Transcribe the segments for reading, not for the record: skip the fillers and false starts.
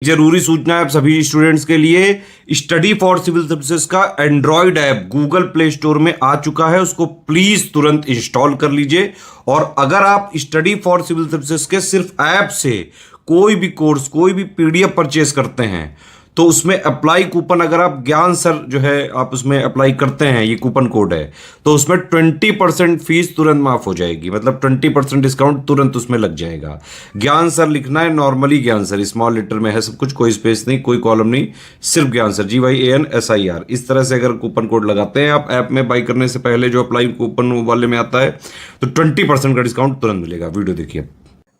जरूरी सूचना है आप सभी स्टूडेंट्स के लिए। स्टडी फॉर सिविल सर्विसेज का Android app Google play store में आ चुका है, उसको प्लीज तुरंत इंस्टॉल कर लीजिए। और अगर आप स्टडी फॉर सिविल सर्विसेज के सिर्फ ऐप से कोई भी कोर्स, कोई भी पीडीएफ परचेस करते हैं तो उसमें अप्लाई कूपन, अगर आप ज्ञान सर जो है आप उसमें अप्लाई करते हैं, ये कूपन कोड है, तो उसमें 20% फीस तुरंत माफ हो जाएगी। मतलब 20% डिस्काउंट तुरंत उसमें लग जाएगा। ज्ञान सर लिखना है, नॉर्मली ज्ञान सर स्मॉल लेटर में है सब कुछ, कोई स्पेस नहीं, कोई कॉलम नहीं, सिर्फ ज्ञान सर GYANSIR। इस तरह से अगर कूपन कोड लगाते हैं आप ऐप में बाई करने से पहले, जो अप्लाई कूपन वाले में आता है, तो 20% का डिस्काउंट तुरंत मिलेगा। वीडियो देखिए।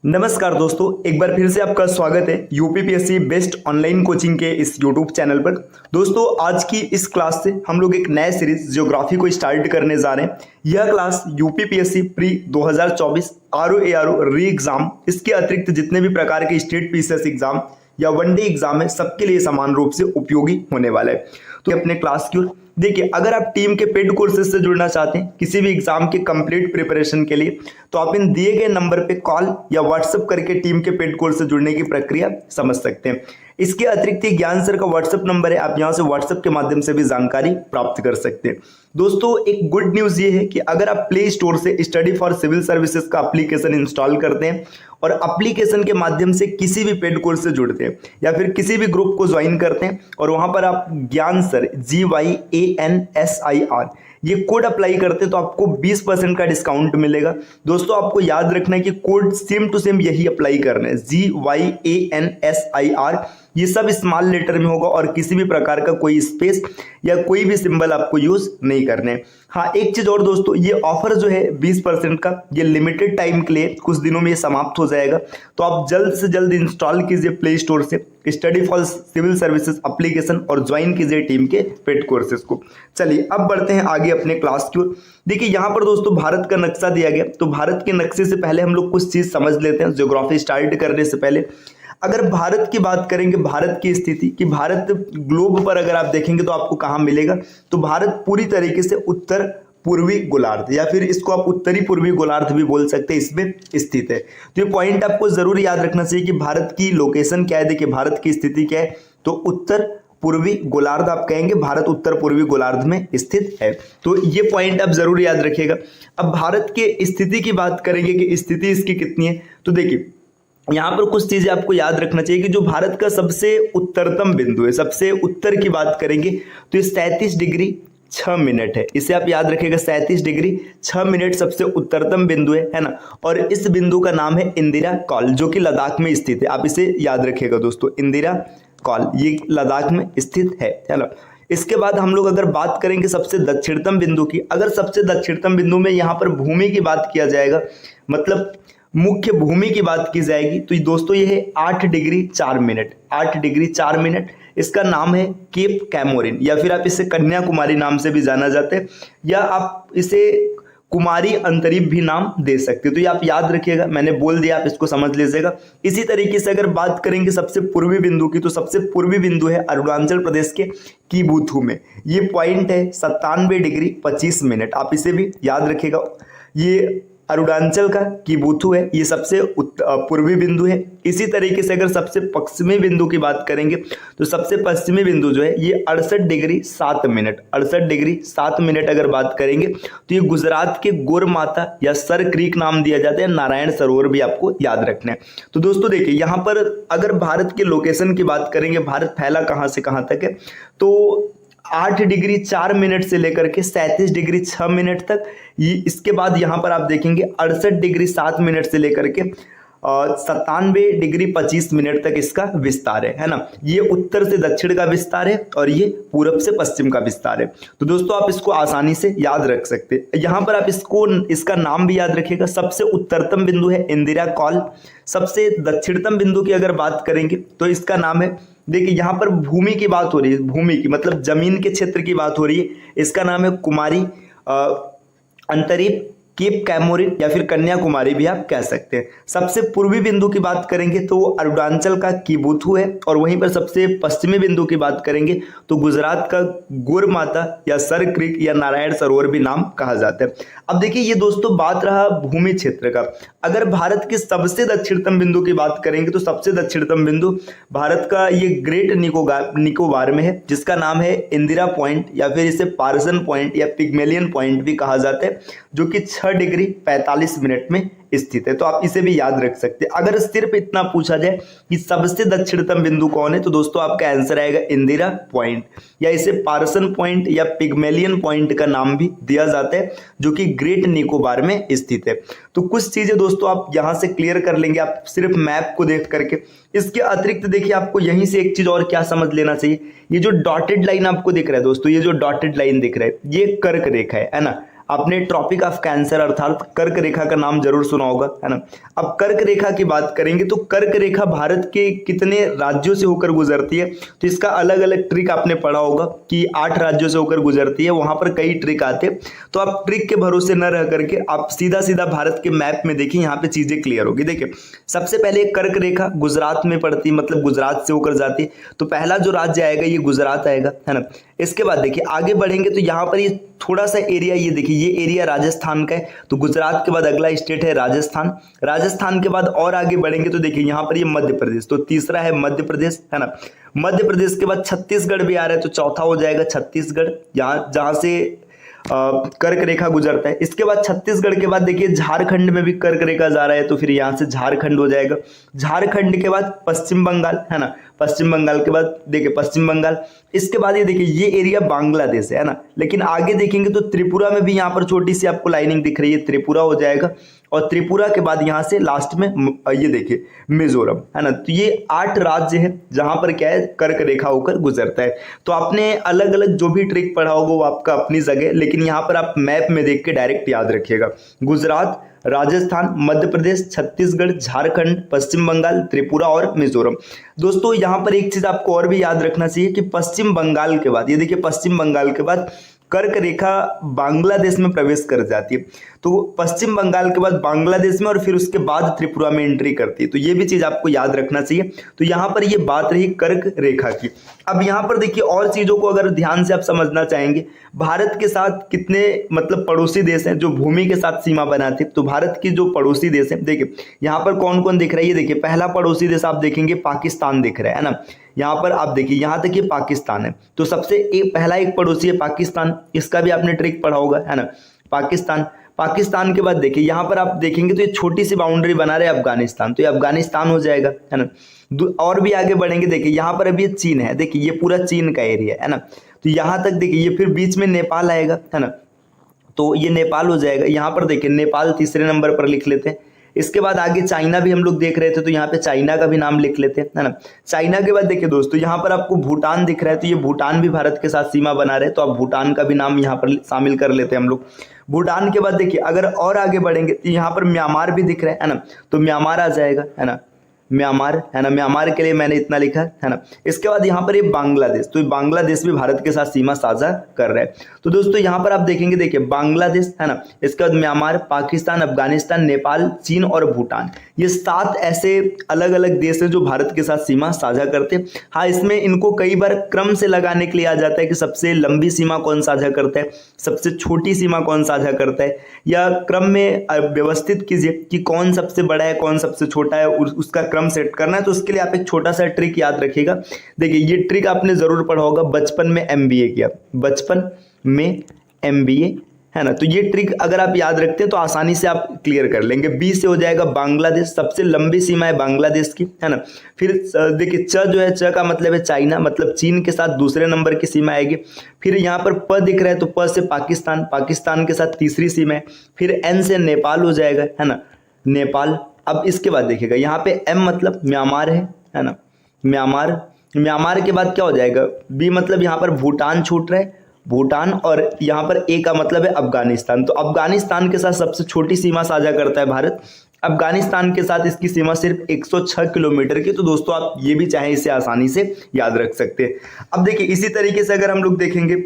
नमस्कार दोस्तों, एक बार फिर से आपका स्वागत है यूपीपीएससी बेस्ट ऑनलाइन कोचिंग के इस यूट्यूब चैनल पर। दोस्तों, आज की इस क्लास से हम लोग एक नए सीरीज ज्योग्राफी को स्टार्ट करने जा रहे हैं। यह class UPPSC pre 2024 RO ARO री एग्जाम, इसके अतिरिक्त जितने भी प्रकार के स्टेट पीसीएस एग्जाम या वनडे एग्जाम है, सबके लिए समान रूप से उपयोगी होने वाला है। तो अपने क्लास की ओर देखिए, अगर आप टीम के पेड कोर्सेज से जुड़ना चाहते हैं किसी भी एग्जाम के कंप्लीट प्रिपरेशन के लिए, तो आप इन दिए गए नंबर पे कॉल या व्हाट्सएप करके टीम के पेड कोर्स से जुड़ने की प्रक्रिया समझ सकते हैं। इसके अतिरिक्त ज्ञान सर का व्हाट्सएप नंबर है, आप यहां से व्हाट्सएप के माध्यम से भी जानकारी प्राप्त कर सकते हैं। दोस्तों, एक गुड न्यूज ये है कि अगर आप प्ले स्टोर से स्टडी फॉर सिविल सर्विसेज का एप्लीकेशन इंस्टॉल करते हैं और एप्लीकेशन के माध्यम से किसी भी पेड कोर्स से जुड़ते हैं या फिर किसी भी ग्रुप को ज्वाइन करते हैं और वहां पर आप ज्ञान सर GYANSIR ये कोड अप्लाई करते हैं, तो आपको 20% का डिस्काउंट मिलेगा। दोस्तों, आपको याद रखना है कि कोड सेम टू सेम यही अप्लाई करना है, GYANSIR। ये सब स्मॉल लेटर में होगा और किसी भी प्रकार का कोई स्पेस या कोई भी सिंबल आपको यूज नहीं करने। हाँ, एक चीज और दोस्तों, ये ऑफर जो है 20% का, ये लिमिटेड टाइम के लिए, कुछ दिनों में ये समाप्त हो जाएगा। तो आप जल्द से जल्द इंस्टॉल कीजिए प्ले स्टोर से study for civil services application और ज्वाइन कीजिए टीम के पेड कोर्सेज को। चलिए अब बढ़ते हैं आगे अपने क्लास की ओर। देखिए, यहाँ पर दोस्तों भारत का नक्शा दिया गया, तो भारत के नक्शे से पहले हम लोग कुछ चीज समझ लेते हैं ज्योग्राफी स्टार्ट करने से पहले। अगर भारत की बात करेंगे, भारत की स्थिति कि भारत ग्लोब पर अगर आप देखेंगे तो आपको कहाँ मिलेगा, तो भारत पूरी तरीके से उत्तर पूर्वी गोलार्ध या फिर इसको आप उत्तरी पूर्वी गोलार्ध भी बोल सकते हैं, इसमें स्थित है। तो ये पॉइंट आपको जरूर याद रखना चाहिए कि भारत की लोकेशन क्या है। देखिए, भारत की स्थिति क्या है, तो उत्तर पूर्वी गोलार्ध आप कहेंगे, भारत उत्तर पूर्वी गोलार्ध में स्थित है। तो ये पॉइंट आप जरूर याद रखिएगा। अब भारत के स्थिति की बात करेंगे कि स्थिति इसकी कितनी है, तो देखिए यहाँ पर कुछ चीजें आपको याद रखना चाहिए कि जो भारत का सबसे उत्तरतम बिंदु है, सबसे उत्तर की बात करेंगे तो ये 37 डिग्री 6 मिनट है। इसे आप याद रखिएगा, 37 डिग्री 6 मिनट सबसे उत्तरतम बिंदु है ना। और इस बिंदु का नाम है इंदिरा कॉल, जो कि लद्दाख में स्थित है। आप इसे याद रखिएगा दोस्तों, इंदिरा कॉल, ये लद्दाख में स्थित है ना। इसके बाद हम लोग अगर बात करेंगे सबसे दक्षिणतम बिंदु की, अगर सबसे दक्षिणतम बिंदु में यहाँ पर भूमि की बात किया जाएगा, मतलब मुख्य भूमि की बात की जाएगी, तो दोस्तों ये है 8 डिग्री 4 मिनट, 8 डिग्री 4 मिनट। इसका नाम है केप कैमोरिन, या फिर आप इसे कन्याकुमारी नाम से भी जाना जाते हैं, या आप इसे कुमारी अंतरीप भी नाम दे सकते हो। तो ये आप याद रखिएगा, मैंने बोल दिया, आप इसको समझ लीजिएगा। इसी तरीके से अगर बात करेंगे सबसे पूर्वी बिंदु की, तो सबसे पूर्वी बिंदु है अरुणाचल प्रदेश के किबुथु में। ये पॉइंट है 97 डिग्री 25 मिनट, आप इसे भी याद रखिएगा। ये अरुणाचल का किबुथु है, ये सबसे पूर्वी बिंदु है। इसी तरीके से अगर सबसे पश्चिमी बिंदु की बात करेंगे, तो सबसे पश्चिमी बिंदु जो है ये 68 डिग्री 7 मिनट, 68 डिग्री 7 मिनट अगर बात करेंगे, तो ये गुजरात के गोरमाता या सर क्रीक नाम दिया जाता है, नारायण सरोवर भी आपको याद रखना है। तो दोस्तों देखिए, यहाँ पर अगर भारत के लोकेशन की बात करेंगे, भारत फैला कहाँ से कहाँ तक है, तो 8 डिग्री 4 मिनट से लेकर के 37 डिग्री 6 मिनट तक। ये इसके बाद यहाँ पर आप देखेंगे 68 डिग्री 7 मिनट से लेकर के 97 डिग्री 25 मिनट तक इसका विस्तार है ना। ये उत्तर से दक्षिण का विस्तार है और ये पूरब से पश्चिम का विस्तार है। तो दोस्तों, आप इसको आसानी से याद रख सकते हैं। यहाँ पर आप इसका नाम भी याद रखिएगा। सबसे उत्तरतम बिंदु है इंदिरा कॉल। सबसे दक्षिणतम बिंदु की अगर बात करेंगे तो इसका नाम है, देखिए यहाँ पर भूमि की बात हो रही है, भूमि की मतलब जमीन के क्षेत्र की बात हो रही है, इसका नाम है कुमारी अंतरीप केप कैमोरिन या फिर कन्याकुमारी भी आप कह सकते हैं। सबसे पूर्वी बिंदु की बात करेंगे तो वो अरुणाचल का किबुथु है, और वहीं पर सबसे पश्चिमी बिंदु की बात करेंगे तो गुजरात का गोरमाता या सर क्रीक या नारायण सरोवर भी नाम कहा जाता है। अब देखिए ये दोस्तों बात रहा भूमि क्षेत्र का। अगर भारत के सबसे दक्षिणतम बिंदु की बात करेंगे तो सबसे दक्षिणतम बिंदु भारत का ये ग्रेट निकोबार में है, जिसका नाम है इंदिरा पॉइंट या फिर इसे पार्सन पॉइंट या पिग्मेलियन पॉइंट भी कहा जाता है, जो कि 6 डिग्री 45 मिनट में स्थित है। तो आप इसे भी याद रख सकते हैं। अगर सिर्फ इतना पूछा जाए कि सबसे दक्षिणतम बिंदु कौन है, तो दोस्तों आपका आंसर आएगा इंदिरा पॉइंट, या इसे पार्सन पॉइंट या पिग्मेलियन पॉइंट का नाम भी दिया जाता है, जो कि ग्रेट निकोबार में स्थित है। तो कुछ चीजें दोस्तों आप यहां से क्लियर कर लेंगे आप सिर्फ मैप को देख करके। इसके अतिरिक्त देखिए आपको यहीं से एक चीज और क्या समझ लेना चाहिए, ये जो डॉटेड लाइन आपको दिख रहा है दोस्तों, ये जो डॉटेड लाइन दिख रहा है ये कर्क रेखा है ना। आपने ट्रॉपिक ऑफ कैंसर अर्थात कर्क रेखा का नाम जरूर सुना होगा, है ना। अब कर्क रेखा की बात करेंगे तो कर्क रेखा भारत के कितने राज्यों से होकर गुजरती है, तो इसका अलग अलग ट्रिक आपने पढ़ा होगा कि 8 राज्यों से होकर गुजरती है। वहां पर कई ट्रिक आते हैं, तो आप ट्रिक के भरोसे न रह करके आप सीधा सीधा भारत के मैप में देखिए, यहाँ पे चीजें क्लियर होगी। देखिए सबसे पहले कर्क रेखा गुजरात में पड़ती, मतलब गुजरात से होकर जाती है, तो पहला जो राज्य आएगा ये गुजरात आएगा, है ना। इसके बाद देखिए आगे बढ़ेंगे तो यहाँ पर ये थोड़ा सा एरिया, ये देखिए ये एरिया राजस्थान का है, तो गुजरात के बाद अगला स्टेट है राजस्थान। राजस्थान के बाद और आगे बढ़ेंगे तो देखिए यहाँ पर ये मध्य प्रदेश, तो तीसरा है मध्य प्रदेश, है ना। मध्य प्रदेश के बाद छत्तीसगढ़ भी आ रहा है, तो चौथा हो जाएगा छत्तीसगढ़, यहाँ जहां से कर्क रेखा गुजरता है। इसके बाद छत्तीसगढ़ के बाद देखिए झारखंड में भी कर्क रेखा जा रहा है, तो फिर यहाँ से झारखंड हो जाएगा। झारखंड के बाद पश्चिम बंगाल, है ना। पश्चिम बंगाल के बाद देखिए पश्चिम बंगाल। इसके बाद ये देखिए ये एरिया बांग्लादेश है ना। लेकिन आगे देखेंगे तो त्रिपुरा में भी यहाँ पर छोटी सी आपको लाइनिंग दिख रही है, त्रिपुरा हो जाएगा। और त्रिपुरा के बाद यहाँ से लास्ट में ये देखिए मिजोरम, है ना। तो ये 8 राज्य है जहां पर क्या है कर्क रेखा होकर गुजरता है। तो आपने अलग अलग जो भी ट्रिक पढ़ा होगा वो आपका अपनी जगह, लेकिन यहाँ पर आप मैप में देख के डायरेक्ट याद रखिएगा। गुजरात, राजस्थान, मध्य प्रदेश, छत्तीसगढ़, झारखंड, पश्चिम बंगाल, त्रिपुरा और मिजोरम। दोस्तों यहाँ पर एक चीज आपको और भी याद रखना चाहिए कि पश्चिम बंगाल के बाद, ये देखिए पश्चिम बंगाल के बाद कर्क रेखा बांग्लादेश में प्रवेश कर जाती है। तो पश्चिम बंगाल के बाद बांग्लादेश में और फिर उसके बाद त्रिपुरा में एंट्री करती है। तो ये भी चीज आपको याद रखना चाहिए। तो यहाँ पर ये बात रही कर्क रेखा की। अब यहाँ पर देखिए और चीजों को अगर ध्यान से आप समझना चाहेंगे, भारत के साथ कितने मतलब पड़ोसी देश हैं जो भूमि के साथ सीमा बनाते हैं। तो भारत की जो पड़ोसी देश है, देखिए यहाँ पर कौन कौन दिख रहा है, ये देखिए पहला पड़ोसी देश आप देखेंगे पाकिस्तान दिख रहा है ना। यहाँ पर आप देखिए यहाँ तक ये पाकिस्तान है, तो सबसे पहला एक पड़ोसी है पाकिस्तान, इसका भी आपने ट्रिक पढ़ा होगा, है ना। पाकिस्तान के बाद देखिए यहाँ पर आप देखेंगे तो ये छोटी सी बाउंड्री बना रहे अफगानिस्तान, तो ये अफगानिस्तान हो जाएगा, है ना। और भी आगे बढ़ेंगे देखिए यहाँ पर अभी चीन है, देखिए ये पूरा चीन का एरिया है ना। तो यहाँ तक देखिए ये फिर बीच में नेपाल आएगा, है ना। तो ये नेपाल हो जाएगा। यहाँ पर देखिए नेपाल तीसरे नंबर पर लिख लेते हैं। इसके बाद आगे चाइना भी हम लोग देख रहे थे, तो यहाँ पे चाइना का भी नाम लिख लेते हैं, है ना। चाइना के बाद देखिए दोस्तों यहाँ पर आपको भूटान दिख रहा है, तो ये भूटान भी भारत के साथ सीमा बना रहे हैं, तो आप भूटान का भी नाम यहाँ पर शामिल कर लेते हैं हम लोग। भूटान के बाद देखिए अगर और आगे बढ़ेंगे तो यहाँ पर म्यांमार भी दिख रहा है ना, तो म्यांमार आ जाएगा, है ना। म्यांमार, है ना। म्यांमार के लिए मैंने इतना लिखा है ना। इसके बाद यहाँ पर ये बांग्लादेश, तो बांग्लादेश भी भारत के साथ सीमा साझा कर रहा है। तो दोस्तों यहाँ पर आप देखेंगे देखिए बांग्लादेश, है ना। इसके बाद म्यांमार, पाकिस्तान, अफगानिस्तान, नेपाल, चीन और भूटान, ये 7 ऐसे अलग अलग देश है जो भारत के साथ सीमा साझा करते हैं। हाँ, इसमें इनको कई बार क्रम से लगाने के लिए आ जाता है कि सबसे लंबी सीमा कौन साझा करता है, सबसे छोटी सीमा कौन साझा करता है, या क्रम में व्यवस्थित कीजिए कि कौन सबसे बड़ा है कौन सबसे छोटा है, उसका क्रम सेट करना है। तो उसके लिए आप एक छोटा सा ट्रिक याद रखिएगा। देखिए ये ट्रिक आपने जरूर पढ़ा होगा, बचपन में एमबीए किया, बचपन में एमबीए, है ना। तो ये ट्रिक अगर आप याद रखते हैं तो आसानी से आप क्लियर कर लेंगे। बी से हो जाएगा बांग्लादेश, सबसे लंबी सीमा है बांग्लादेश की, है ना। फिर देखिए च जो है, च का मतलब है चाइना, मतलब चीन के साथ दूसरे नंबर की सीमा आएगी। फिर यहाँ पर प दिख रहा है, तो प से पाकिस्तान, पाकिस्तान के साथ तीसरी सीमा है। फिर एन से नेपाल हो जाएगा, है ना, नेपाल। अब इसके बाद देखिएगा यहाँ पे एम मतलब म्यांमार है ना, म्यांमार। म्यांमार के बाद क्या हो जाएगा, बी मतलब यहाँ पर भूटान छूट रहा है, भूटान। और यहाँ पर ए का मतलब है अफगानिस्तान। तो अफगानिस्तान के साथ सबसे छोटी सीमा साझा करता है भारत। अफगानिस्तान के साथ इसकी सीमा सिर्फ 106 किलोमीटर की। तो दोस्तों आप ये भी चाहे इसे आसानी से याद रख सकते हैं। अब देखिए इसी तरीके से अगर हम लोग देखेंगे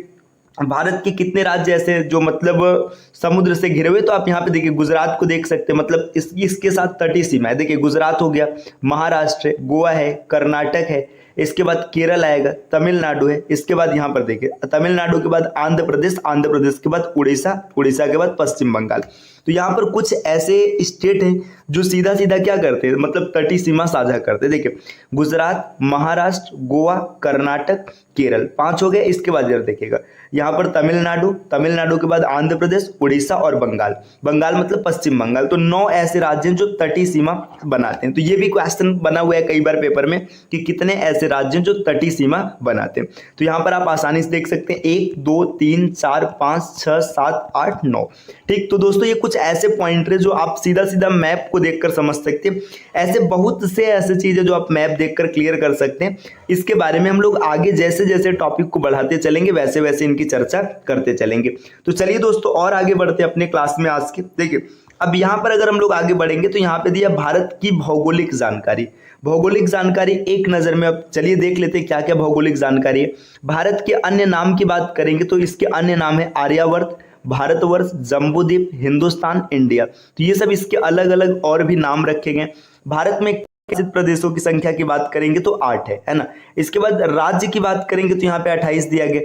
भारत के कितने राज्य ऐसे जो मतलब समुद्र से घिरे हुए, तो आप यहाँ पे देखिए गुजरात को देख सकते हैं, मतलब इसके साथ तटीय सीमा है। देखिए गुजरात हो गया, महाराष्ट्र है, गोवा है, कर्नाटक है, इसके बाद केरल आएगा, तमिलनाडु है, इसके बाद यहाँ पर देखिए तमिलनाडु के बाद आंध्र प्रदेश, आंध्र प्रदेश के बाद उड़ीसा, उड़ीसा के बाद पश्चिम बंगाल। तो यहाँ पर कुछ ऐसे स्टेट हैं जो सीधा सीधा क्या करते हैं, मतलब तटीय सीमा साझा करते हैं। देखिए गुजरात, महाराष्ट्र, गोवा, कर्नाटक, केरल, 5 हो गए। इसके बाद जरा देखिएगा यहाँ पर तमिलनाडु, तमिलनाडु के बाद आंध्र प्रदेश, उड़ीसा और बंगाल, बंगाल मतलब पश्चिम बंगाल। तो 9 ऐसे राज्य हैं जो तटीय सीमा बनाते हैं। तो ये भी क्वेश्चन बना हुआ है कई बार पेपर में कि कितने ऐसे राज्य हैं जो तटीय सीमा बनाते हैं। तो यहाँ पर आप आसानी से देख सकते हैं 1 2 3 4 5 6 7 8 9। ठीक, तो दोस्तों ये कुछ ऐसे पॉइंटर जो आप सीधा सीधा मैप को देखकर समझ सकते हैं। ऐसे बहुत से ऐसे चीजें जो आप मैप देखकर क्लियर कर सकते हैं। इसके बारे में हम लोग आगे जैसे जैसे टॉपिक को बढ़ाते चलेंगे वैसे वैसे इनकी चर्चा करते चलेंगे। तो चलिए दोस्तों और आगे बढ़ते हैं अपने क्लास में आज के। देखिए अब यहाँ पर अगर हम लोग आगे बढ़ेंगे तो यहाँ पे दिया भारत की भौगोलिक जानकारी। भौगोलिक जानकारी एक नजर में अब चलिए देख लेते हैं क्या क्या भौगोलिक जानकारी है। भारत के अन्य नाम की बात करेंगे तो इसके अन्य नाम है आर्यावर्त, भारतवर्ष, जम्बूद्वीप, हिंदुस्तान, इंडिया। तो ये सब इसके अलग अलग और भी नाम रखे गए। भारत में प्रदेशों की संख्या की बात करेंगे तो 8 है ना। इसके बाद राज्य की बात करेंगे तो यहाँ पे 28 दिया गया।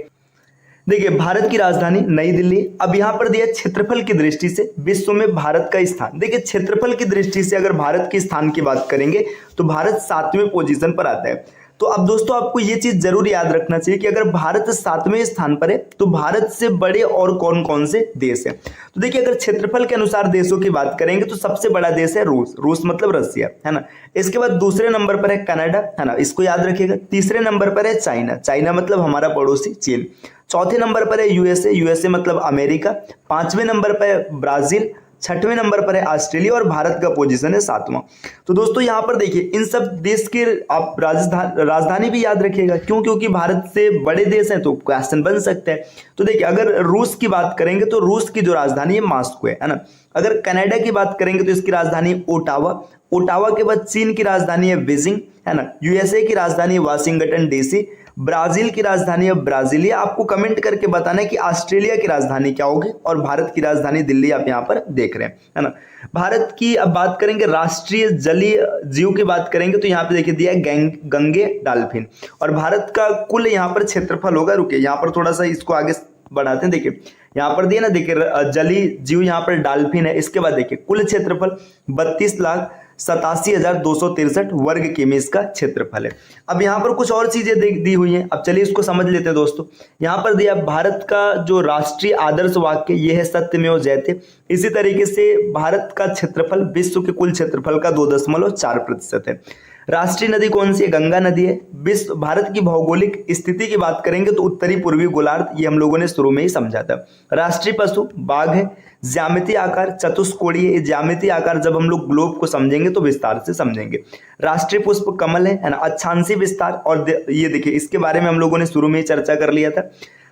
देखिए भारत की राजधानी नई दिल्ली। अब यहाँ पर दिया क्षेत्रफल की दृष्टि से विश्व में भारत का स्थान। देखिए क्षेत्रफल की दृष्टि से अगर भारत के स्थान की बात करेंगे तो भारत 7वें पोजीशन पर आता है। तो अब दोस्तों आपको ये चीज जरूर याद रखना चाहिए कि अगर भारत 7वें स्थान पर है तो भारत से बड़े और कौन कौन से देश हैं। तो देखिए अगर क्षेत्रफल के अनुसार देशों की बात करेंगे तो सबसे बड़ा देश है रूस, रूस मतलब रसिया, है ना। इसके बाद दूसरे नंबर पर है कनाडा, है ना, इसको याद रखिएगा। तीसरे नंबर पर है चाइना, चाइना मतलब हमारा पड़ोसी चीन। चौथे नंबर पर है यूएसए, यूएसए मतलब अमेरिका। 5वें नंबर पर है ब्राजील। 6वें नंबर पर है ऑस्ट्रेलिया और भारत का पोजीशन है 7वां। तो दोस्तों यहाँ पर देखिए इन सब देश के आप राजधानी भी याद रखिएगा, क्यों, क्योंकि भारत से बड़े देश हैं तो क्वेश्चन बन सकता है। तो देखिए अगर रूस की बात करेंगे तो रूस की जो राजधानी है मॉस्को है ना। अगर कनाडा की बात करेंगे तो इसकी राजधानी है ओटावा। ओटावा के बाद चीन की राजधानी है बीजिंग, है ना। यूएसए की राजधानी है वाशिंगटन डीसी। ब्राजील की राजधानी है ब्राजीलिया। आपको कमेंट करके बताना है कि ऑस्ट्रेलिया की राजधानी क्या होगी और भारत की राजधानी दिल्ली आप यहाँ पर देख रहे हैं, है ना। भारत की अब बात करेंगे राष्ट्रीय जलीय जीव की बात करेंगे तो यहाँ पे देखिए दिया है गंगे डॉल्फिन। और भारत का कुल यहाँ पर क्षेत्रफल होगा, रुकिए यहाँ पर थोड़ा सा इसको आगे बढ़ाते हैं। देखिए यहाँ पर दिया ना, देखिए जलीय जीव यहाँ पर डॉल्फिन है। इसके बाद देखिए कुल क्षेत्रफल 32,87,263 वर्ग किमी इसका क्षेत्रफल है। अब यहाँ पर कुछ और चीजें दी हुई हैं, अब चलिए इसको समझ लेते हैं दोस्तों। यहाँ पर दिया भारत का जो राष्ट्रीय आदर्श वाक्य ये है सत्यमेव जयते। इसी तरीके से भारत का क्षेत्रफल विश्व के कुल क्षेत्रफल का 2.4% है। राष्ट्रीय नदी कौन सी है? गंगा नदी है। विश्व भारत की भौगोलिक स्थिति की बात करेंगे तो उत्तरी पूर्वी गोलार्ध, ये हम लोगों ने शुरू में ही समझा था। राष्ट्रीय पशु बाघ है। ज्यामितीय आकार चतुष्कोणीय है। ज्यामितीय आकार जब हम लोग ग्लोब को समझेंगे तो विस्तार से समझेंगे। राष्ट्रीय पुष्प कमल है ना। अक्षांशीय विस्तार, और ये देखिए इसके बारे में हम लोगों ने शुरू में ही चर्चा कर लिया था।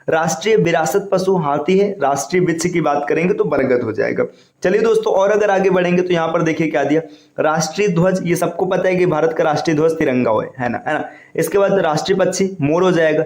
राष्ट्रीय विरासत पशु हाथी है। राष्ट्रीय वृक्ष की बात करेंगे तो बरगद हो जाएगा। चलिए दोस्तों और अगर आगे बढ़ेंगे तो यहाँ पर देखिए क्या दिया, राष्ट्रीय ध्वज, ये सबको पता है कि भारत का राष्ट्रीय ध्वज तिरंगा है ना। इसके बाद राष्ट्रीय पक्षी मोर हो जाएगा।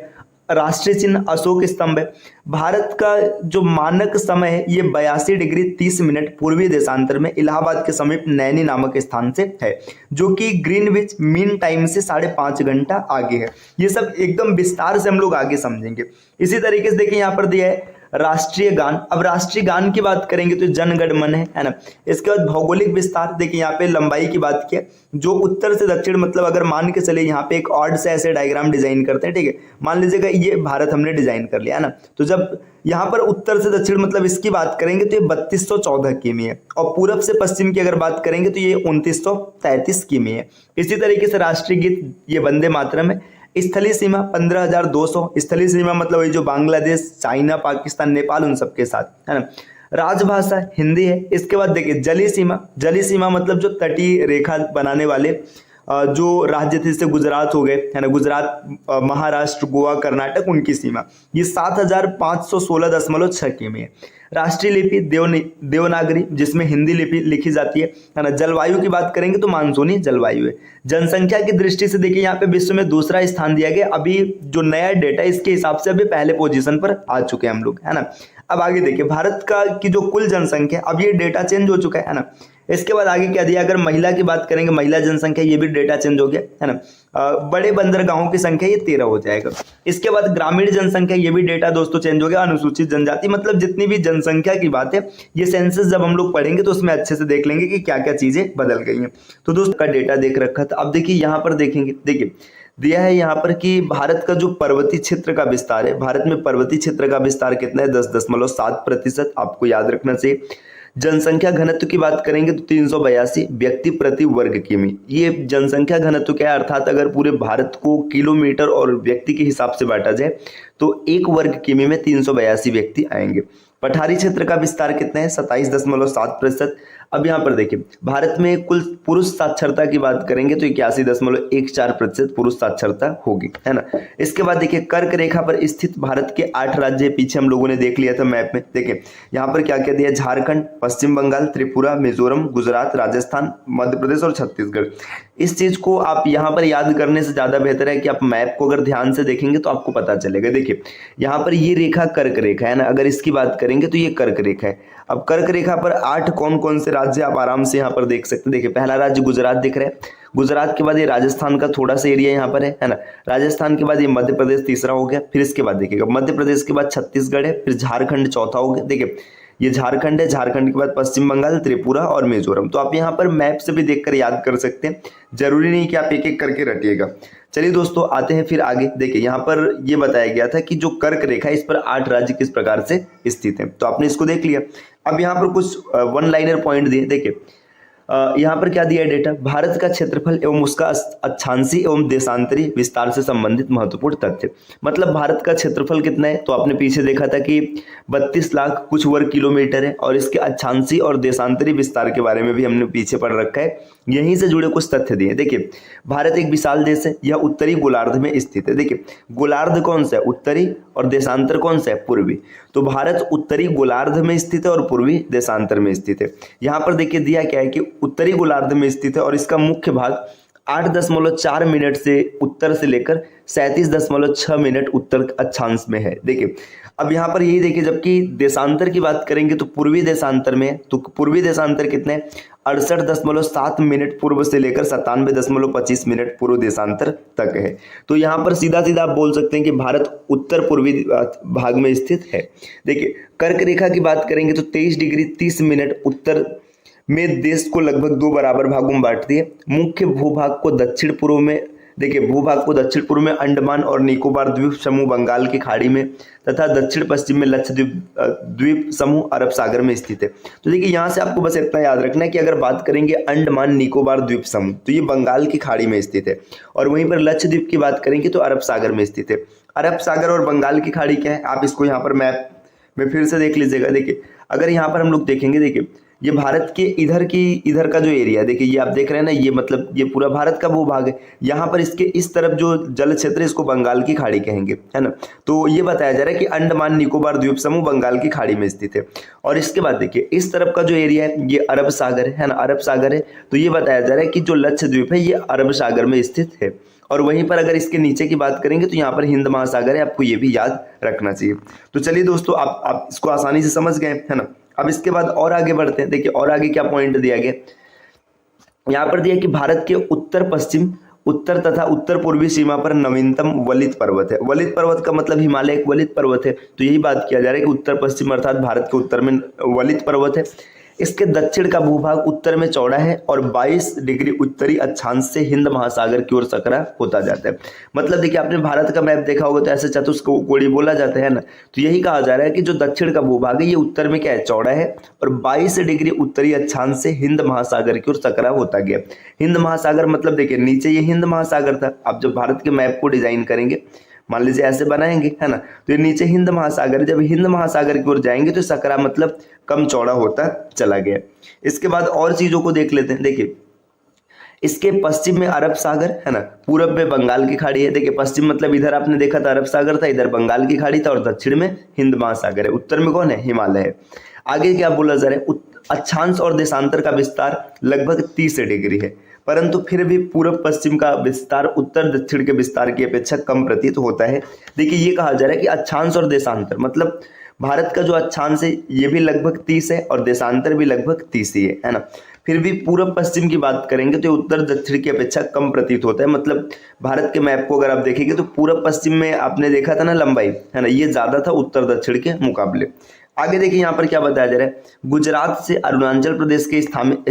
राष्ट्रीय चिन्ह अशोक स्तंभ है। भारत का जो मानक समय है ये 82 डिग्री 30 मिनट पूर्वी देशांतर में इलाहाबाद के समीप नैनी नामक स्थान से है, जो कि ग्रीनविच मीन टाइम से 5.5 घंटा आगे है। ये सब एकदम विस्तार से हम लोग आगे समझेंगे। इसी तरीके से देखिए यहाँ पर दिया है राष्ट्रीय गान। अब राष्ट्रीय गान की बात करेंगे तो जन गण मन है ना। इसके बाद भौगोलिक विस्तार, देखिए यहाँ पे लंबाई की बात की है, जो उत्तर से दक्षिण, मतलब अगर मान के चले यहाँ पे एक ऑड से ऐसे डायग्राम डिजाइन करते हैं, ठीक है। मान लीजिएगा ये भारत हमने डिजाइन कर लिया है ना, तो जब यहाँ पर उत्तर से दक्षिण मतलब इसकी बात करेंगे तो ये 3214 किमी है, और पूरब से पश्चिम की अगर बात करेंगे तो ये 2933 किमी है। इसी तरीके से राष्ट्रीय गीत ये वंदे मातरम है। स्थलीय सीमा 15,200, स्थलीय सीमा मतलब ये जो बांग्लादेश, चाइना, पाकिस्तान, नेपाल उन सबके साथ, है ना। राजभाषा हिंदी है। इसके बाद देखिए जलीय सीमा, जलीय सीमा मतलब जो तटीय रेखा बनाने वाले जो राज्य थे, जैसे गुजरात हो गए, है ना, गुजरात, महाराष्ट्र, गोवा, कर्नाटक, उनकी सीमा ये 7,516.6 किमी है। राष्ट्रीय लिपि देवनागरी, जिसमें हिंदी लिपि लिखी जाती है ना। जलवायु की बात करेंगे तो मानसूनी जलवायु है। जनसंख्या की दृष्टि से देखिए यहाँ पे विश्व में दूसरा स्थान दिया गया। अभी जो नया डेटा इसके हिसाब से अभी पहले पोजीशन पर आ चुके हैं हम लोग, है ना। अब आगे देखिए भारत का की जो कुल जनसंख्या, अब ये डेटा चेंज हो चुका है ना। इसके बाद आगे क्या दिया, अगर महिला की बात करेंगे, महिला जनसंख्या, ये भी डेटा चेंज हो गया, है ना। बड़े बंदरगाहों की संख्या ये 13 हो जाएगा। इसके बाद ग्रामीण जनसंख्या, ये भी डेटा दोस्तों चेंज हो गया। अनुसूचित जनजाति, मतलब जितनी भी जनसंख्या की बात है, ये सेंसस जब हम लोग पढ़ेंगे तो उसमें अच्छे से देख लेंगे कि क्या क्या चीजें बदल गई हैं। तो दोस्तों का डेटा देख रखा था। अब देखिए यहाँ पर देखेंगे, देखिए दिया है यहाँ पर कि भारत का जो पर्वतीय क्षेत्र का विस्तार है, भारत में पर्वतीय क्षेत्र का विस्तार कितना है, 10.7%। आपको याद रखना चाहिए। जनसंख्या घनत्व की बात करेंगे तो 382 व्यक्ति प्रति वर्ग किमी। ये जनसंख्या घनत्व क्या है, अर्थात अगर पूरे भारत को किलोमीटर और व्यक्ति के हिसाब से बांटा जाए तो 1 वर्ग किमी में 382 व्यक्ति आएंगे। पठारी क्षेत्र का विस्तार कितना है, 27.7%। अब यहाँ पर देखिए भारत में कुल पुरुष साक्षरता की बात करेंगे तो 81.14% पुरुष साक्षरता होगी, है ना। इसके बाद देखिए कर्क रेखा पर स्थित भारत के 8 राज्य पीछे हम लोगों ने देख लिया था मैप में। देखिए यहाँ पर क्या क्या दिया, झारखंड, पश्चिम बंगाल, त्रिपुरा, मिजोरम, गुजरात, राजस्थान, मध्य प्रदेश और छत्तीसगढ़। इस चीज को आप यहाँ पर याद करने से ज्यादा बेहतर है कि आप मैप को अगर ध्यान से देखेंगे तो आपको पता चलेगा। देखिए यहाँ पर ये रेखा कर्क रेखा है ना, अगर इसकी बात करेंगे तो ये कर्क रेखा है। अब कर्क रेखा पर 8 कौन कौन से राज्य आप आराम से यहाँ पर देख सकते हैं। देखिए पहला राज्य गुजरात दिख रहा है, गुजरात के बाद ये राजस्थान का थोड़ा सा एरिया यहाँ पर है ना। राजस्थान के बाद ये मध्य प्रदेश तीसरा हो गया, फिर इसके बाद देखिएगा मध्य प्रदेश के बाद छत्तीसगढ़ है, फिर झारखंड चौथा हो गया। देखिए ये झारखंड है, झारखंड के बाद पश्चिम बंगाल, त्रिपुरा और मिजोरम। तो आप यहाँ पर मैप से भी देखकर याद कर सकते हैं, जरूरी नहीं कि आप एक एक करके रटिएगा। चलिए दोस्तों आते हैं फिर आगे। देखिए यहाँ पर ये बताया गया था कि जो कर्क रेखा है इस पर 8 राज्य किस प्रकार से स्थित है, तो आपने इसको देख लिया। अब यहाँ पर कुछ वन लाइनर पॉइंट दिए। देखिए यहाँ पर क्या दिया है डेटा, भारत का क्षेत्रफल एवं उसका अक्षांशीय एवं देशांतरी विस्तार से संबंधित महत्वपूर्ण तथ्य। मतलब भारत का क्षेत्रफल कितना है, तो आपने पीछे देखा था कि 32 लाख कुछ वर्ग किलोमीटर है, और इसके अक्षांशीय और देशांतरी विस्तार के बारे में भी हमने पीछे पढ़ रखा है। यहीं से जुड़े कुछ तथ्य दिए। देखिए भारत एक विशाल देश है, यह उत्तरी गोलार्ध में स्थित है। देखिए गोलार्ध कौन सा है, उत्तरी, और देशांतर कौन सा है, पूर्वी। तो भारत उत्तरी गोलार्ध में स्थित है और पूर्वी देशांतर में स्थित है। यहाँ पर देखिए दिया क्या है कि उत्तरी गोलार्ध में स्थित है और इसका मुख्य भाग 8.4 मिनट से उत्तर से लेकर 37.6 मिनट उत्तर अक्षांश में है। देखिए अब यहाँ पर यही देखिए, जबकि देशांतर की बात करेंगे तो पूर्वी देशांतर में है, तो पूर्वी देशांतर कितने 68.7 मिनट पूर्व से लेकर 97.25 मिनट पूर्व देशांतर तक है। तो यहाँ पर सीधा सीधा आप बोल सकते हैं कि भारत उत्तर पूर्वी भाग में स्थित है। देखिए कर्क रेखा की बात करेंगे तो 23 डिग्री 30 मिनट उत्तर में देश को लगभग 2 बराबर भागों में बांटती है। मुख्य भूभाग को दक्षिण पूर्व में, देखिए भूभाग को दक्षिण पूर्व में अंडमान और निकोबार द्वीप समूह बंगाल की खाड़ी में तथा दक्षिण पश्चिम में लक्षद्वीप द्वीप समूह अरब सागर में स्थित है। तो देखिए यहाँ से आपको बस इतना याद रखना है कि अगर बात करेंगे अंडमान निकोबार द्वीप समूह तो ये बंगाल की खाड़ी में स्थित है, और वहीं पर लक्षद्वीप की बात करेंगे तो अरब सागर में स्थित है। अरब सागर और बंगाल की खाड़ी क्या है, आप इसको यहाँ पर मैप में फिर से देख लीजिएगा। देखिए अगर यहाँ पर हम लोग देखेंगे, देखिए ये भारत के इधर का जो एरिया, देखिए ये आप देख रहे हैं ना, ये मतलब ये पूरा भारत का भूभाग है। यहाँ पर इसके इस तरफ जो जल क्षेत्र है इसको बंगाल की खाड़ी कहेंगे, है ना। तो ये बताया जा रहा है कि अंडमान निकोबार द्वीप समूह बंगाल की खाड़ी में स्थित है। और इसके बाद देखिए इस तरफ का जो एरिया है ये अरब सागर है ना, अरब सागर है। तो ये बताया जा रहा है कि जो लक्षद्वीप है ये अरब सागर में स्थित है। और वहीं पर अगर इसके नीचे की बात करेंगे तो यहाँ पर हिंद महासागर है, आपको ये भी याद रखना चाहिए। तो चलिए दोस्तों आप इसको आसानी से समझ गए, है ना। अब इसके बाद और आगे बढ़ते हैं। देखिए और आगे क्या पॉइंट दिया गया, यहाँ पर दिया कि भारत के उत्तर पश्चिम, उत्तर तथा उत्तर पूर्वी सीमा पर नवीनतम वलित पर्वत है। वलित पर्वत का मतलब हिमालय एक वलित पर्वत है। तो यही बात किया जा रहा है कि उत्तर पश्चिम अर्थात भारत के उत्तर में वलित पर्वत है। इसके दक्षिण का भूभाग उत्तर में चौड़ा है और 22 डिग्री उत्तरी अक्षांश से हिंद महासागर की ओर सकरा होता जाता है। मतलब देखिए आपने भारत का मैप देखा होगा तो ऐसे चतुष्कोणीय बोला जाता है ना। तो यही कहा जा रहा है कि जो दक्षिण का भूभाग है ये उत्तर में क्या है, चौड़ा है, और 22 डिग्री उत्तरी अक्षांश से हिंद महासागर की ओर सकरा होता गया। हिंद महासागर मतलब देखिए नीचे ये हिंद महासागर था। आप जब भारत के मैप को डिजाइन करेंगे, मान लीजिए ऐसे बनाएंगे, है ना, तो ये नीचे हिंद महासागर, जब हिंद महासागर की ओर जाएंगे तो सकरा मतलब कम चौड़ा होता चला गया। इसके बाद और चीजों को देख लेते हैं। देखिए इसके पश्चिम में अरब सागर है ना, पूरब में बंगाल की खाड़ी है। देखिए पश्चिम मतलब इधर आपने देखा था अरब सागर था, इधर बंगाल की खाड़ी था, और दक्षिण में हिंद महासागर है। उत्तर में कौन है? हिमालय है। आगे क्या बोला जा रहा है? अक्षांश और देशांतर का विस्तार लगभग 30 डिग्री है, परंतु फिर भी पूर्व पश्चिम का विस्तार उत्तर दक्षिण के विस्तार की अपेक्षा कम प्रतीत होता है। देखिए ये कहा जा रहा है कि अक्षांश और देशांतर मतलब भारत का जो अक्षांश है ये भी लगभग 30 है और देशांतर भी लगभग 30 ही है ना। फिर भी पूर्व पश्चिम की बात करेंगे तो उत्तर दक्षिण की अपेक्षा कम प्रतीत होता है। मतलब भारत के मैप को अगर आप देखेंगे तो पूर्व पश्चिम में आपने देखा था ना लंबाई, है ना, ये ज्यादा था उत्तर दक्षिण के मुकाबले। आगे देखिए यहाँ पर क्या बताया जा रहा है? गुजरात से अरुणाचल प्रदेश के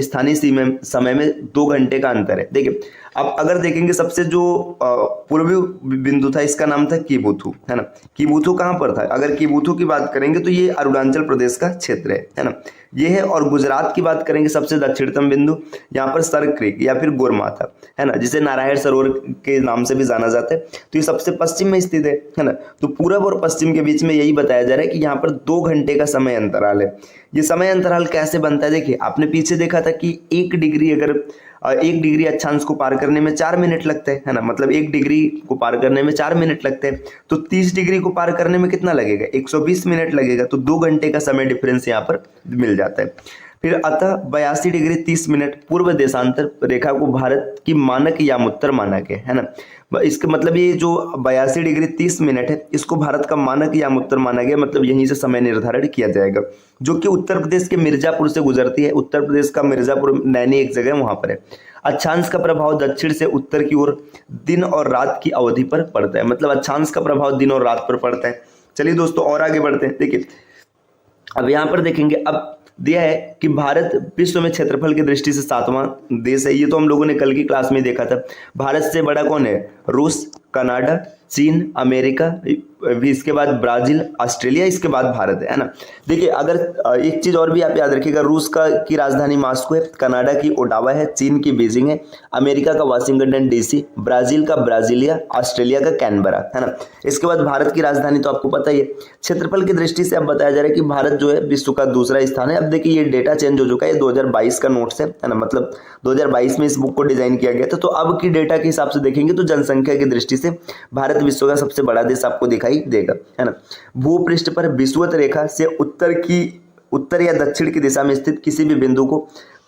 स्थानीय समय में 2 घंटे का अंतर है। देखिए अब अगर देखेंगे सबसे जो पूर्वी बिंदु था इसका नाम था कीबुथु, है ना। कीबुथु कहाँ पर था? अगर कीबुथु की बात करेंगे तो ये अरुणाचल प्रदेश का क्षेत्र है ना, ये है। और गुजरात की बात करेंगे सबसे दक्षिणतम बिंदु यहाँ पर सर क्रीक या फिर गोरमाथा, है ना, जिसे नारायण सरोवर के नाम से भी जाना जाता है। तो ये सबसे पश्चिम में स्थित है ना। तो पूरब और पश्चिम के बीच में यही बताया जा रहा है कि यहाँ पर 2 घंटे का समय अंतराल है। ये समय अंतराल कैसे बनता है? देखिए आपने पीछे देखा था कि 1 डिग्री अगर 1 डिग्री अक्षांश को पार करने में 4 मिनट लगते हैं, है ना, मतलब 1 डिग्री को पार करने में 4 मिनट लगते हैं। तो 30 डिग्री को पार करने में कितना लगेगा? 120 मिनट लगेगा। तो 2 घंटे का समय डिफरेंस यहाँ पर मिल जाता है। फिर अतः 82 डिग्री 30 मिनट पूर्व देशांतर रेखा को भारत की मानक यामुत्तर माना गया, है ना। इसका मतलब ये जो 82 डिग्री 30 मिनट है इसको भारत का मानक यामुत्तर माना गया, मतलब यहीं से समय निर्धारण किया जाएगा, जो कि उत्तर प्रदेश के मिर्जापुर से गुजरती है। उत्तर प्रदेश का मिर्जापुर नैनी एक जगह वहां पर है। अक्षांश का प्रभाव दक्षिण से उत्तर की ओर दिन और रात की अवधि पर पड़ता है, मतलब अक्षांश का प्रभाव दिन और रात पर पड़ता है। चलिए दोस्तों और आगे बढ़ते हैं। देखिए अब यहाँ पर देखेंगे, अब दिया है कि भारत विश्व में क्षेत्रफल की दृष्टि से 7वां देश है। ये तो हम लोगों ने कल की क्लास में देखा था। भारत से बड़ा कौन है? रूस, कनाडा, चीन, अमेरिका, इसके बाद ब्राजील, ऑस्ट्रेलिया, इसके बाद भारत है ना। देखिए अगर एक चीज और भी आप याद रखिएगा, रूस की राजधानी मॉस्को है, कनाडा की ओटावा है, चीन की बीजिंग है, अमेरिका का वाशिंगटन डीसी, ब्राजील का ब्राजीलिया, ऑस्ट्रेलिया का कैनबरा, है ना। इसके बाद भारत की राजधानी तो आपको पता ही है। क्षेत्रफल की दृष्टि से अब बताया जा रहा है कि भारत जो है विश्व का दूसरा स्थान है। अब देखिए ये डेटा चेंज हो चुका है, 2022 का नोट्स है ना, मतलब 2022 में इस बुक को डिजाइन किया गया था। तो अब की डेटा के हिसाब से देखेंगे तो जनसंख्या की दृष्टि से भारत विश्व का सबसे बड़ा देश आपको दिखाई देगा, है ना। भूपृष्ठ पर विषुवत रेखा से उत्तर या दक्षिण की दिशा में स्थित किसी भी बिंदु को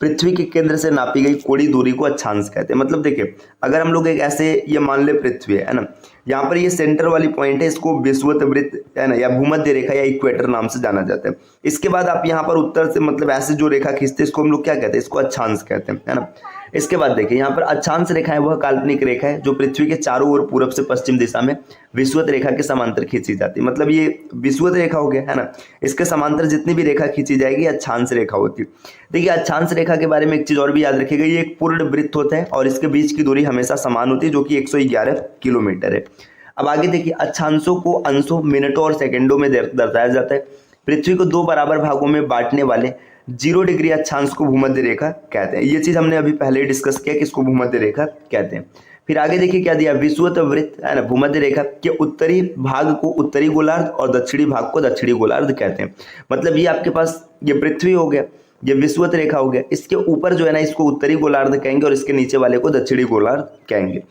पृथ्वी के केंद्र से नापी गई कोणीय दूरी को अक्षांश कहते हैं। मतलब देखिए अगर हम लोग एक ऐसे ये मान ले पृथ्वी है ना, यहाँ पर ये सेंटर वाली पॉइंट है, इसको विषुवत वृत्त, है ना, या भूमध्य रेखा या इक्वेटर नाम से जाना जाता है। इसके बाद आप यहाँ पर उत्तर से मतलब ऐसे जो रेखा खींचते हैं इसको हम लोग क्या कहते हैं? इसको अक्षांश कहते हैं, है ना। इसके बाद देखिए यहाँ पर अक्षांश रेखा है वह काल्पनिक रेखा है जो पृथ्वी के चारों ओर पूर्व से पश्चिम दिशा में विषुवत रेखा के समांतर खींची जाती है। मतलब ये विषुवत रेखा हो गया, है ना। इसके समांतर जितनी भी रेखा खींची जाएगी अक्षांश रेखा होती है। देखिए अक्षांश रेखा के बारे में एक चीज और भी याद रखिएगा, ये एक पूर्ण वृत्त होता है और इसके बीच की दूरी हमेशा समान होती है जो कि 111 किलोमीटर है। अब आगे देखिए अक्षांशों को अंशों, मिनटों और सेकंडों में दर्शाया जाता है। पृथ्वी को 2 बराबर भागों में बांटने वाले 0 डिग्री अक्षांश को भूमध्य रेखा कहते हैं। ये चीज हमने अभी पहले ही डिस्कस किया कि इसको भूमध्य रेखा कहते हैं। फिर आगे देखिए क्या दिया, विषुवत वृत्त, है ना, भूमध्य रेखा के उत्तरी भाग को उत्तरी गोलार्ध और दक्षिणी भाग को दक्षिणी गोलार्ध कहते हैं। मतलब ये आपके पास ये पृथ्वी हो गया, ये विषुवत रेखा हो गया, इसके ऊपर जो है ना इसको उत्तरी गोलार्ध कहेंगे और इसके नीचे वाले को दक्षिणी गोलार्ध कहेंगे।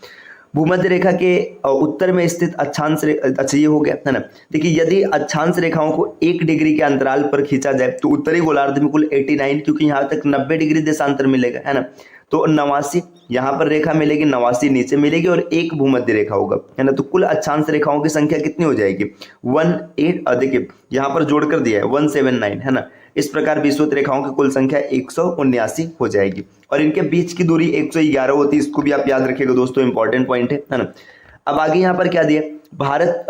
भूमध्य रेखा के उत्तर में स्थित अक्षांश अच्छा ये हो गया, है ना। देखिए यदि अक्षांश रेखाओं को 1 डिग्री के अंतराल पर खींचा जाए तो उत्तरी गोलार्ध में कुल 89, क्योंकि यहाँ तक 90 डिग्री देशांतर मिलेगा, है ना। तो 89 यहाँ पर रेखा मिलेगी, 89 नीचे मिलेगी और 1 भूमध्य रेखा होगा, है ना। तो कुल अक्षांश रेखाओं की संख्या कितनी हो जाएगी? 18, देखिए यहाँ पर जोड़ कर दिया है 179, है ना। इस प्रकार विषुवत रेखाओं की कुल संख्या 179 हो जाएगी और इनके बीच की दूरी 111 होती है। इसको भी आप याद रखिएगा दोस्तों, इंपॉर्टेंट पॉइंट है ना। अब आगे यहाँ पर क्या दिया, भारत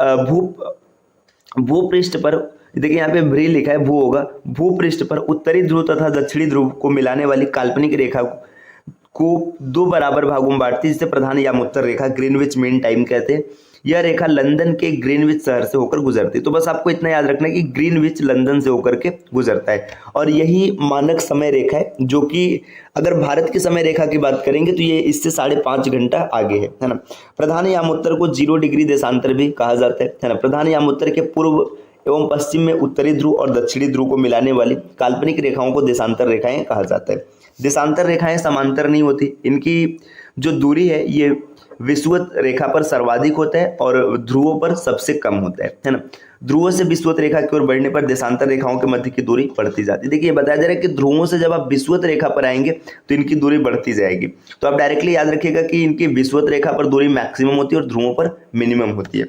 भूपृष्ठ पर देखिए यहाँ पे भ्री लिखा है, भू होगा, भूपृष्ठ पर उत्तरी ध्रुव तथा दक्षिणी ध्रुव को मिलाने वाली काल्पनिक रेखा को 2 बराबर भागों में बांटती है, जिसे प्रधान यामुत्तर रेखा ग्रीनविच मीन टाइम कहते हैं। यह रेखा लंदन के ग्रीनविच शहर से होकर गुजरती है। तो बस आपको इतना याद रखना है कि ग्रीनविच लंदन से होकर के गुजरता है और यही मानक समय रेखा है, जो कि अगर भारत की समय रेखा की बात करेंगे तो ये इससे 5.5 घंटा आगे है ना। प्रधान यामुत्तर को 0 डिग्री देशांतर भी कहा जाता है ना। प्रधान यामुत्तर के पूर्व एवं पश्चिम में उत्तरी ध्रुव और दक्षिणी ध्रुव को मिलाने वाली काल्पनिक रेखाओं को देशांतर रेखाएं कहा जाता है। देशांतर रेखाएं समांतर नहीं होती, इनकी जो दूरी है ये विषुवत रेखा पर सर्वाधिक होता है और ध्रुवों पर सबसे कम होता है ना। ध्रुवों से विषुवत रेखा की ओर बढ़ने पर देशांतर रेखाओं के मध्य की दूरी बढ़ती जाती है। देखिए बताया जा रहा है कि ध्रुवों से जब आप विषुवत रेखा पर आएंगे तो इनकी दूरी बढ़ती जाएगी। तो आप डायरेक्टली याद रखिएगा कि इनकी विषुवत रेखा पर दूरी मैक्सिमम होती है और ध्रुवों पर मिनिमम होती है।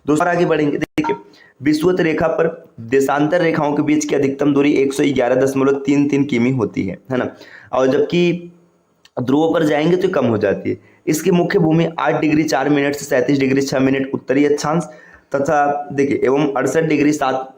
दोस्तों आगे बढ़ेंगे, देखिए विषुवत रेखा पर देशांतर रेखाओं के बीच की अधिकतम दूरी 111.33 किमी होती है ना, और जबकि ध्रुवों पर जाएंगे तो कम हो जाती है। इसकी मुख्य भूमि 8 डिग्री 4 मिनट से 37 डिग्री 6 मिनट उत्तरी अक्षांश तथा देखिए एवं 68 डिग्री 7,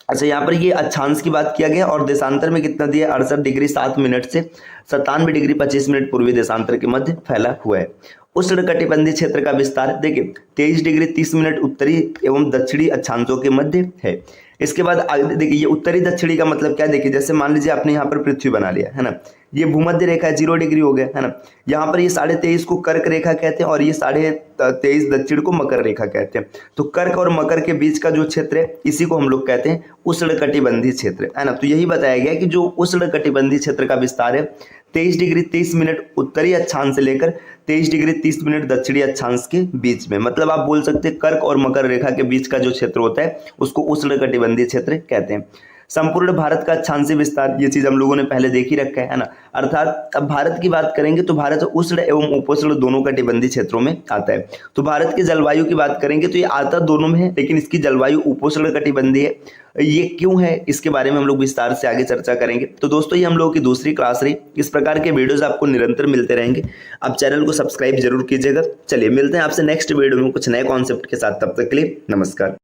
अच्छा यहाँ पर ये अक्षांश की बात किया गया और देशांतर में कितना दिया, 68 डिग्री 7 मिनट से 97 डिग्री 25 मिनट पूर्वी देशांतर के मध्य फैला हुआ है। उष्णकटिबंधीय क्षेत्र का विस्तार देखिए 23 डिग्री 30 मिनट उत्तरी एवं दक्षिणी अक्षांशों के मध्य है। इसके बाद आगे देखिए ये उत्तरी दक्षिणी का मतलब क्या है, देखिए जैसे मान लीजिए आपने यहाँ पर पृथ्वी बना लिया है ना, ये भूमध्य रेखा 0 डिग्री हो गया है ना, यहाँ पर ये 23.5 को कर्क रेखा कहते हैं और ये 23.5 दक्षिण को मकर रेखा कहते हैं। तो कर्क और मकर के बीच का जो क्षेत्र है इसी को हम लोग कहते हैं उष्णकटिबंधीय क्षेत्र है ना। तो यही बताया गया कि जो उष्णकटिबंधीय क्षेत्र का विस्तार है 23 डिग्री 30 मिनट उत्तरी अक्षांश से लेकर 23 डिग्री 30 मिनट दक्षिणी अक्षांश के बीच में, मतलब आप बोल सकते हैं कर्क और मकर रेखा के बीच का जो क्षेत्र होता है उसको उष्णकटिबंधीय क्षेत्र कहते हैं। संपूर्ण भारत का अक्षांशीय विस्तार, ये चीज हम लोगों ने पहले देख ही रखा है ना, अर्थात अब भारत की बात करेंगे तो भारत उष्ण एवं उपोष्ण दोनों कटिबंधीय क्षेत्रों में आता है। तो भारत की जलवायु की बात करेंगे तो ये आता दोनों में है, लेकिन इसकी जलवायु उपोष्ण कटिबंधीय है। ये क्यों है इसके बारे में हम लोग विस्तार से आगे चर्चा करेंगे। तो दोस्तों ये हम लोगों की दूसरी क्लास रही। इस प्रकार के वीडियोज आपको निरंतर मिलते रहेंगे, आप चैनल को सब्सक्राइब जरूर कीजिएगा। चलिए मिलते हैं आपसे नेक्स्ट वीडियो में कुछ नए कॉन्सेप्ट के साथ, तब तक के लिए नमस्कार।